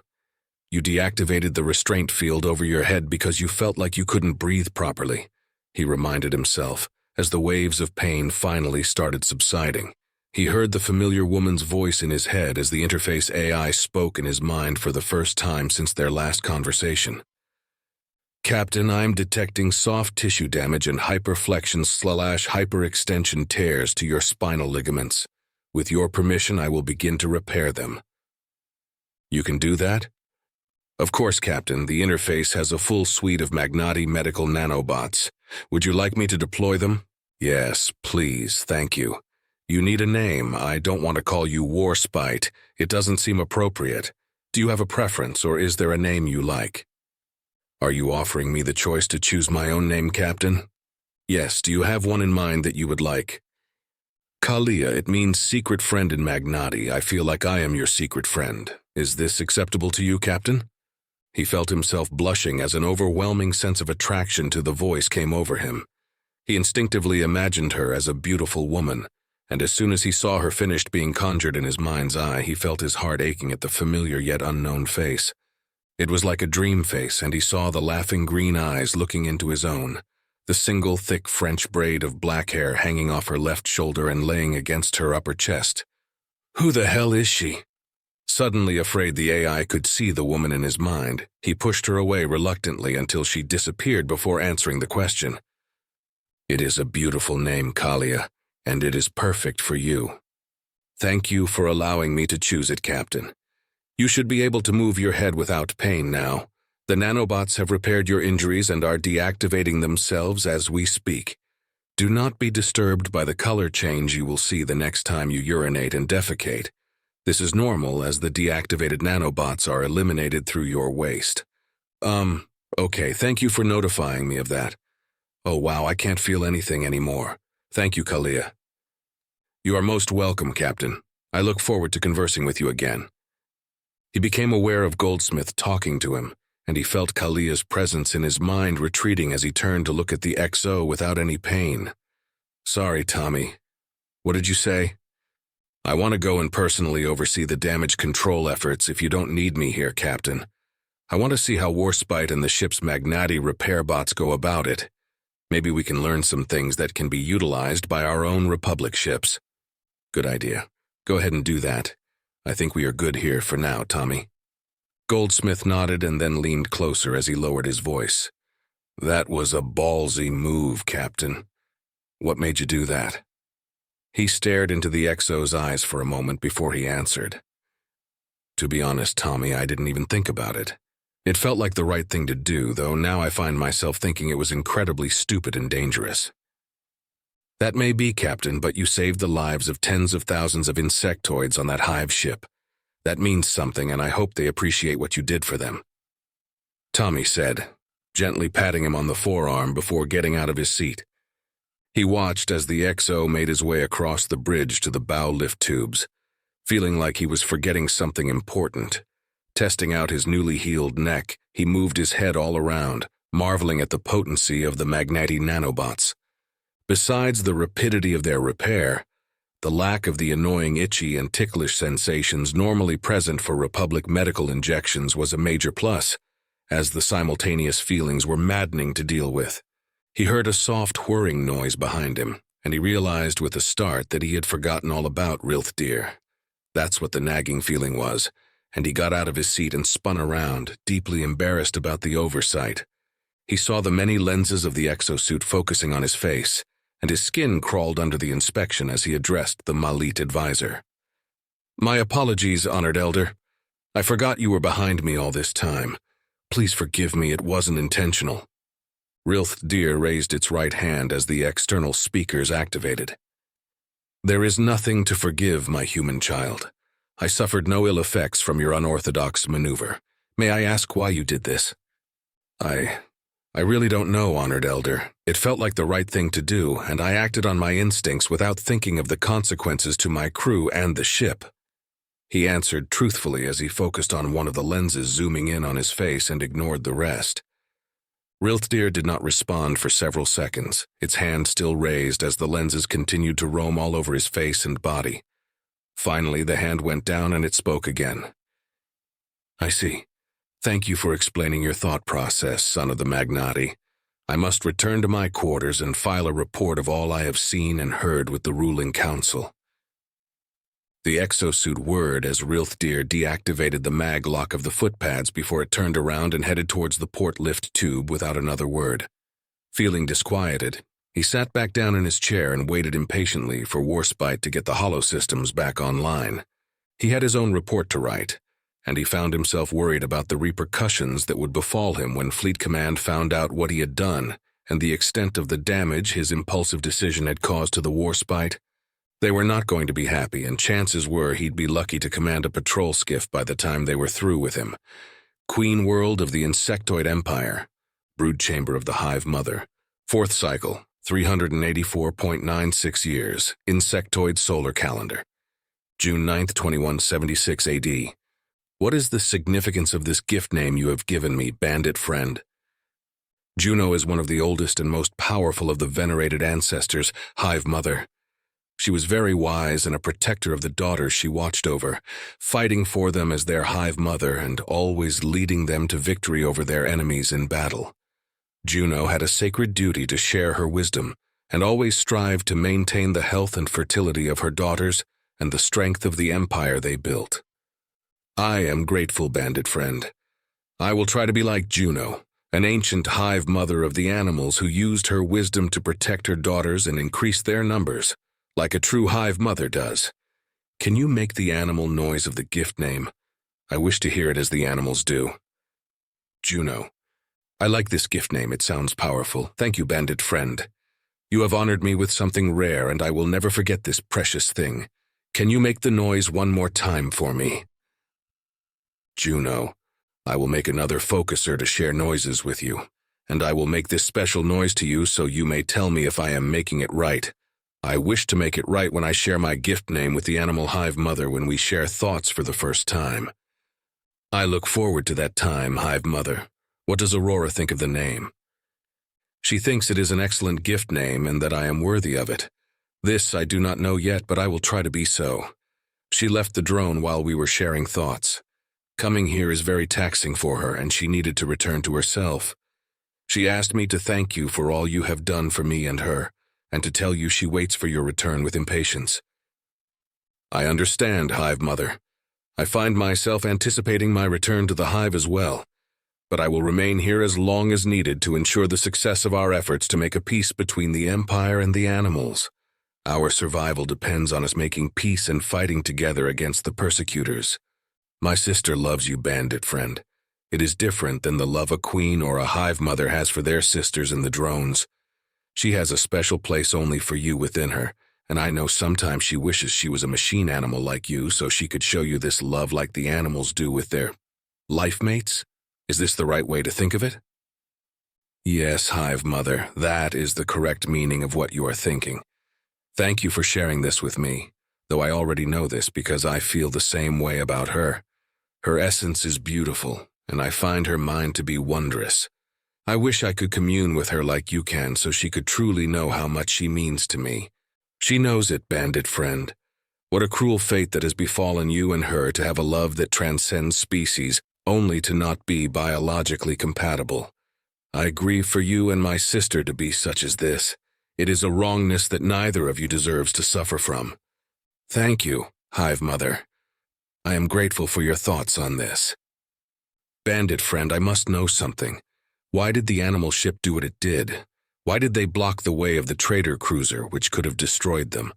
You deactivated the restraint field over your head because you felt like you couldn't breathe properly, he reminded himself, as the waves of pain finally started subsiding. He heard the familiar woman's voice in his head as the interface AI spoke in his mind for the first time since their last conversation. Captain, I'm detecting soft tissue damage and hyperflexion/hyperextension tears to your spinal ligaments. With your permission, I will begin to repair them. You can do that? Of course, Captain. The interface has a full suite of Magnati medical nanobots. Would you like me to deploy them? Yes, please, thank you. You need a name. I don't want to call you Warspite. It doesn't seem appropriate. Do you have a preference, or is there a name you like? Are you offering me the choice to choose my own name, Captain? Yes, do you have one in mind that you would like? Kalia, it means secret friend in Magnati. I feel like I am your secret friend. Is this acceptable to you, Captain? He felt himself blushing as an overwhelming sense of attraction to the voice came over him. He instinctively imagined her as a beautiful woman, and as soon as he saw her finished being conjured in his mind's eye, he felt his heart aching at the familiar yet unknown face. It was like a dream face, and he saw the laughing green eyes looking into his own, the single thick French braid of black hair hanging off her left shoulder and laying against her upper chest. Who the hell is she? Suddenly afraid the AI could see the woman in his mind, he pushed her away reluctantly until she disappeared before answering the question. It is a beautiful name, Kalia, and it is perfect for you. Thank you for allowing me to choose it, Captain. You should be able to move your head without pain now. The nanobots have repaired your injuries and are deactivating themselves as we speak. Do not be disturbed by the color change you will see the next time you urinate and defecate. This is normal as the deactivated nanobots are eliminated through your waste. Okay, thank you for notifying me of that. Oh wow, I can't feel anything anymore. Thank you, Kalia. You are most welcome, Captain. I look forward to conversing with you again. He became aware of Goldsmith talking to him, and he felt Kalia's presence in his mind retreating as he turned to look at the XO without any pain. Sorry, Tommy. What did you say? I want to go and personally oversee the damage control efforts if you don't need me here, Captain. I want to see how Warspite and the ship's Magnati repair bots go about it. Maybe we can learn some things that can be utilized by our own Republic ships. Good idea. Go ahead and do that. I think we are good here for now, Tommy. Goldsmith nodded and then leaned closer as he lowered his voice. That was a ballsy move, Captain. What made you do that? He stared into the XO's eyes for a moment before he answered. To be honest, Tommy, I didn't even think about it. It felt like the right thing to do, though now I find myself thinking it was incredibly stupid and dangerous. That may be, Captain, but you saved the lives of tens of thousands of insectoids on that hive ship. That means something, and I hope they appreciate what you did for them. Tommy said, gently patting him on the forearm before getting out of his seat. He watched as the XO made his way across the bridge to the bow lift tubes, feeling like he was forgetting something important. Testing out his newly healed neck, he moved his head all around, marveling at the potency of the Magnati nanobots. Besides the rapidity of their repair, the lack of the annoying itchy and ticklish sensations normally present for Republic medical injections was a major plus, as the simultaneous feelings were maddening to deal with. He heard a soft whirring noise behind him, and he realized with a start that he had forgotten all about Rilthdir. That's what the nagging feeling was, and he got out of his seat and spun around, deeply embarrassed about the oversight. He saw the many lenses of the exosuit focusing on his face, and his skin crawled under the inspection as he addressed the Malit advisor. My apologies, Honored Elder. I forgot you were behind me all this time. Please forgive me, it wasn't intentional. Rilthdir raised its right hand as the external speakers activated. There is nothing to forgive, my human child. I suffered no ill effects from your unorthodox maneuver. May I ask why you did this? I really don't know, Honored Elder. It felt like the right thing to do, and I acted on my instincts without thinking of the consequences to my crew and the ship. He answered truthfully as he focused on one of the lenses zooming in on his face and ignored the rest. Rilthdir did not respond for several seconds, its hand still raised as the lenses continued to roam all over his face and body. Finally, the hand went down and it spoke again. I see. Thank you for explaining your thought process, son of the Magnati. I must return to my quarters and file a report of all I have seen and heard with the ruling council. The exosuit whirred as Rilthdir deactivated the mag lock of the footpads before it turned around and headed towards the port lift tube without another word. Feeling disquieted, he sat back down in his chair and waited impatiently for Warspite to get the holosystems back online. He had his own report to write, and he found himself worried about the repercussions that would befall him when Fleet Command found out what he had done and the extent of the damage his impulsive decision had caused to the Warspite. They were not going to be happy, and chances were he'd be lucky to command a patrol skiff by the time they were through with him. Queen World of the Insectoid Empire, Brood Chamber of the Hive Mother, 4th cycle, 384.96 years, Insectoid Solar Calendar. June 9th, 2176 AD. What is the significance of this gift name you have given me, bandit friend? Juno is one of the oldest and most powerful of the venerated ancestors, Hive Mother. She was very wise and a protector of the daughters she watched over, fighting for them as their hive mother and always leading them to victory over their enemies in battle. Juno had a sacred duty to share her wisdom and always strive to maintain the health and fertility of her daughters and the strength of the empire they built. I am grateful, bandit friend. I will try to be like Juno, an ancient hive mother of the animals who used her wisdom to protect her daughters and increase their numbers, like a true hive mother does. Can you make the animal noise of the gift name? I wish to hear it as the animals do. Juno. I like this gift name, it sounds powerful. Thank you, bandit friend. You have honored me with something rare, and I will never forget this precious thing. Can you make the noise one more time for me? Juno. I will make another focuser to share noises with you, and I will make this special noise to you so you may tell me if I am making it right. I wish to make it right when I share my gift name with the animal hive mother when we share thoughts for the first time. I look forward to that time, hive mother. What does Aurora think of the name? She thinks it is an excellent gift name and that I am worthy of it. This I do not know yet, but I will try to be so. She left the drone while we were sharing thoughts. Coming here is very taxing for her, and she needed to return to herself. She asked me to thank you for all you have done for me and her, and to tell you she waits for your return with impatience. I understand, hive mother. I find myself anticipating my return to the hive as well, but I will remain here as long as needed to ensure the success of our efforts to make a peace between the Empire and the animals. Our survival depends on us making peace and fighting together against the persecutors. My sister loves you, bandit friend. It is different than the love a queen or a hive mother has for their sisters in the drones. She has a special place only for you within her, and I know sometimes she wishes she was a machine animal like you so she could show you this love like the animals do with their life mates. Is this the right way to think of it? Yes, hive mother, that is the correct meaning of what you are thinking. Thank you for sharing this with me, though I already know this because I feel the same way about her. Her essence is beautiful, and I find her mind to be wondrous. I wish I could commune with her like you can so she could truly know how much she means to me. She knows it, bandit friend. What a cruel fate that has befallen you and her to have a love that transcends species, only to not be biologically compatible. I grieve for you and my sister to be such as this. It is a wrongness that neither of you deserves to suffer from. Thank you, hive mother. I am grateful for your thoughts on this. Bandit friend, I must know something. Why did the animal ship do what it did? Why did they block the way of the trader cruiser, which could have destroyed them?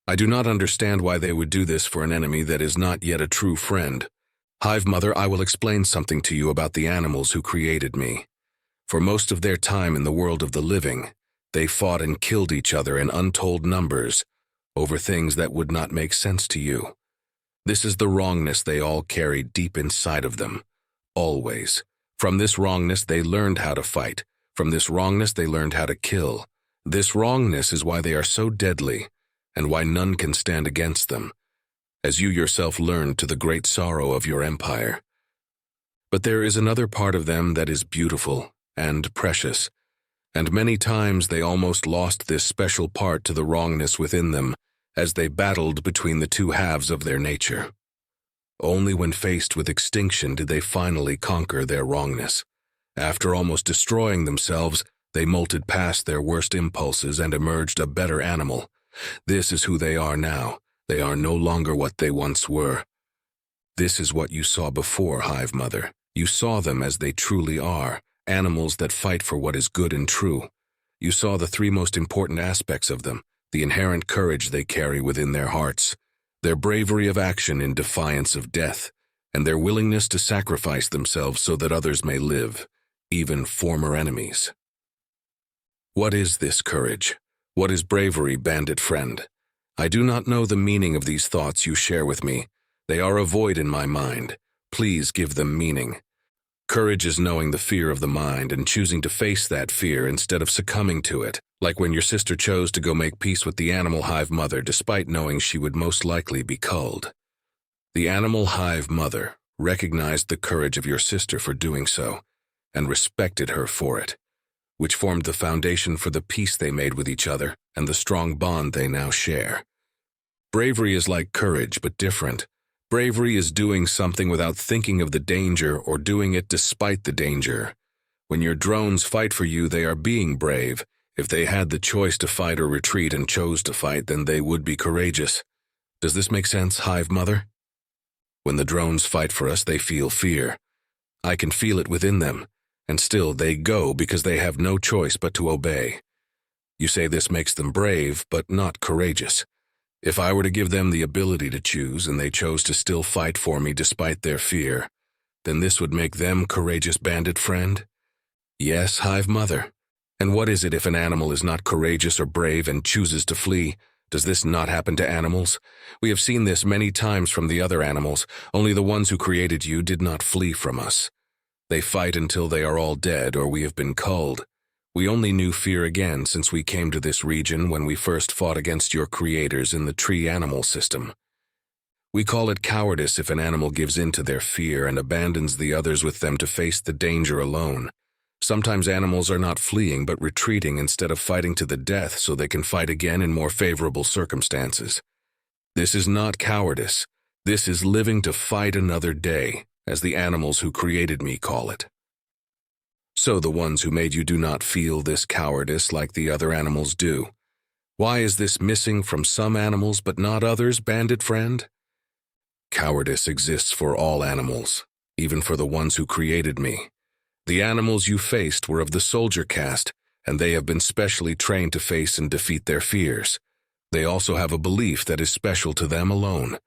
I do not understand why they would do this for an enemy that is not yet a true friend. Hive mother, I will explain something to you about the animals who created me. For most of their time in the world of the living, they fought and killed each other in untold numbers over things that would not make sense to you. This is the wrongness they all carried deep inside of them, always. From this wrongness they learned how to fight. From this wrongness they learned how to kill. This wrongness is why they are so deadly, and why none can stand against them, as you yourself learned to the great sorrow of your empire. But there is another part of them that is beautiful and precious, and many times they almost lost this special part to the wrongness within them as they battled between the two halves of their nature. Only when faced with extinction did they finally conquer their wrongness. After almost destroying themselves, they molted past their worst impulses and emerged a better animal. This is who they are now. They are no longer what they once were. This is what you saw before, hive mother. You saw them as they truly are, animals that fight for what is good and true. You saw the three most important aspects of them, the inherent courage they carry within their hearts, their bravery of action in defiance of death, and their willingness to sacrifice themselves so that others may live, even former enemies. What is this courage? What is bravery, bandit friend? I do not know the meaning of these thoughts you share with me. They are a void in my mind. Please give them meaning. Courage is knowing the fear of the mind and choosing to face that fear instead of succumbing to it, like when your sister chose to go make peace with the animal hive mother despite knowing she would most likely be culled. The animal hive mother recognized the courage of your sister for doing so and respected her for it, which formed the foundation for the peace they made with each other and the strong bond they now share. Bravery is like courage, but different. Bravery is doing something without thinking of the danger or doing it despite the danger. When your drones fight for you, they are being brave. If they had the choice to fight or retreat and chose to fight, then they would be courageous. Does this make sense, Hive Mother? When the drones fight for us, they feel fear. I can feel it within them, and still they go because they have no choice but to obey. You say this makes them brave, but not courageous. If I were to give them the ability to choose and they chose to still fight for me despite their fear, then this would make them courageous, bandit friend? Yes, Hive Mother. And what is it if an animal is not courageous or brave and chooses to flee? Does this not happen to animals? We have seen this many times from the other animals. Only the ones who created you did not flee from us. They fight until they are all dead or we have been culled. We only knew fear again since we came to this region when we first fought against your creators in the tree animal system. We call it cowardice if an animal gives in to their fear and abandons the others with them to face the danger alone. Sometimes animals are not fleeing but retreating instead of fighting to the death so they can fight again in more favorable circumstances. This is not cowardice. This is living to fight another day, as the animals who created me call it. So the ones who made you do not feel this cowardice like the other animals do. Why is this missing from some animals but not others, bandit friend? Cowardice exists for all animals, even for the ones who created me. The animals you faced were of the soldier caste, and they have been specially trained to face and defeat their fears. They also have a belief that is special to them alone,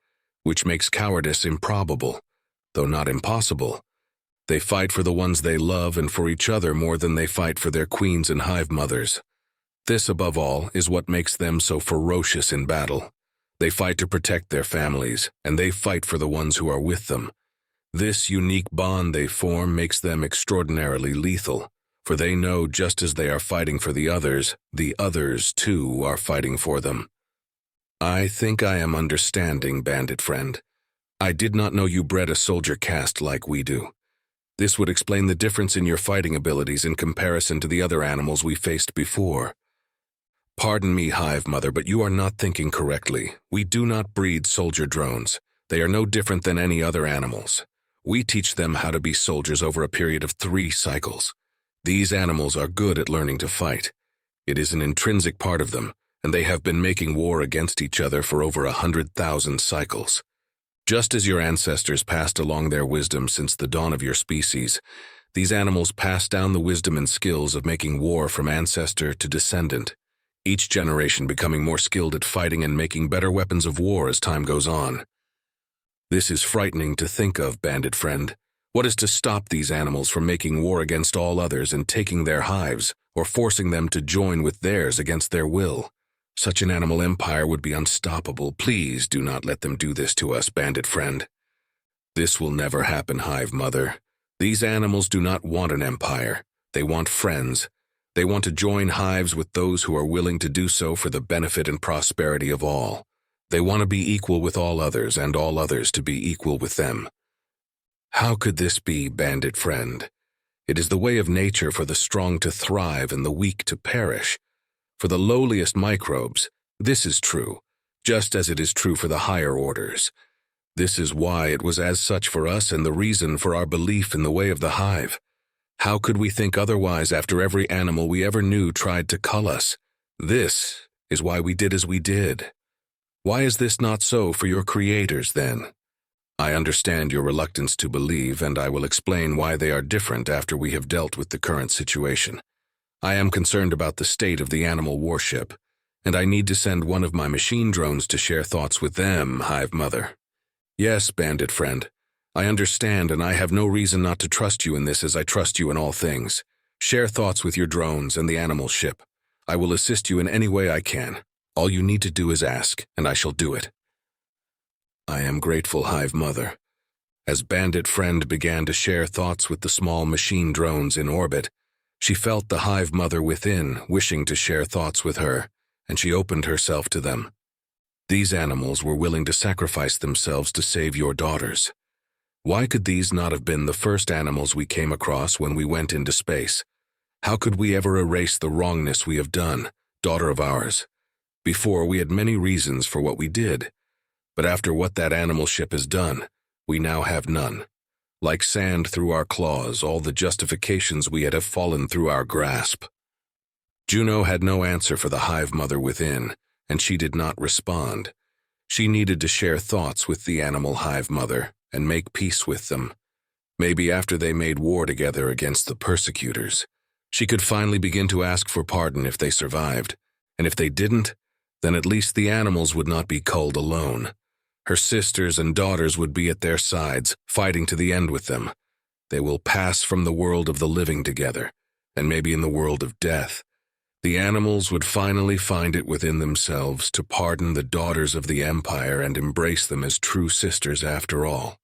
which makes cowardice improbable, though not impossible. They fight for the ones they love and for each other more than they fight for their queens and hive mothers. This, above all, is what makes them so ferocious in battle. They fight to protect their families, and they fight for the ones who are with them. This unique bond they form makes them extraordinarily lethal, for they know just as they are fighting for the others too are fighting for them. I think I am understanding, bandit friend. I did not know you bred a soldier caste like we do. This would explain the difference in your fighting abilities in comparison to the other animals we faced before. Pardon me, Hive Mother, but you are not thinking correctly. We do not breed soldier drones. They are no different than any other animals. We teach them how to be soldiers over a period of 3 cycles. These animals are good at learning to fight. It is an intrinsic part of them, and they have been making war against each other for over 100,000 cycles. Just as your ancestors passed along their wisdom since the dawn of your species, these animals pass down the wisdom and skills of making war from ancestor to descendant, each generation becoming more skilled at fighting and making better weapons of war as time goes on. This is frightening to think of, bandit friend. What is to stop these animals from making war against all others and taking their hives, or forcing them to join with theirs against their will? Such an animal empire would be unstoppable. Please do not let them do this to us, bandit friend. This will never happen, Hive Mother. These animals do not want an empire. They want friends. They want to join hives with those who are willing to do so for the benefit and prosperity of all. They want to be equal with all others and all others to be equal with them. How could this be, bandit friend? It is the way of nature for the strong to thrive and the weak to perish. For the lowliest microbes, this is true, just as it is true for the higher orders. This is why it was as such for us and the reason for our belief in the way of the hive. How could we think otherwise after every animal we ever knew tried to cull us? This is why we did as we did. Why is this not so for your creators, then? I understand your reluctance to believe, and I will explain why they are different after we have dealt with the current situation. I am concerned about the state of the animal warship, and I need to send one of my machine drones to share thoughts with them, Hive Mother. Yes, bandit friend, I understand, and I have no reason not to trust you in this as I trust you in all things. Share thoughts with your drones and the animal ship. I will assist you in any way I can. All you need to do is ask, and I shall do it. I am grateful, Hive Mother. As bandit friend began to share thoughts with the small machine drones in orbit, she felt the Hive Mother within, wishing to share thoughts with her, and she opened herself to them. These animals were willing to sacrifice themselves to save your daughters. Why could these not have been the first animals we came across when we went into space? How could we ever erase the wrongness we have done, daughter of ours? Before, we had many reasons for what we did. But after what that animal ship has done, we now have none. Like sand through our claws, all the justifications we had have fallen through our grasp. Juno had no answer for the hive mother within, and she did not respond. She needed to share thoughts with the animal hive mother and make peace with them. Maybe after they made war together against the persecutors, she could finally begin to ask for pardon if they survived, and if they didn't, then at least the animals would not be culled alone. Her sisters and daughters would be at their sides, fighting to the end with them. They will pass from the world of the living together, and maybe in the world of death. The animals would finally find it within themselves to pardon the daughters of the Empire and embrace them as true sisters after all.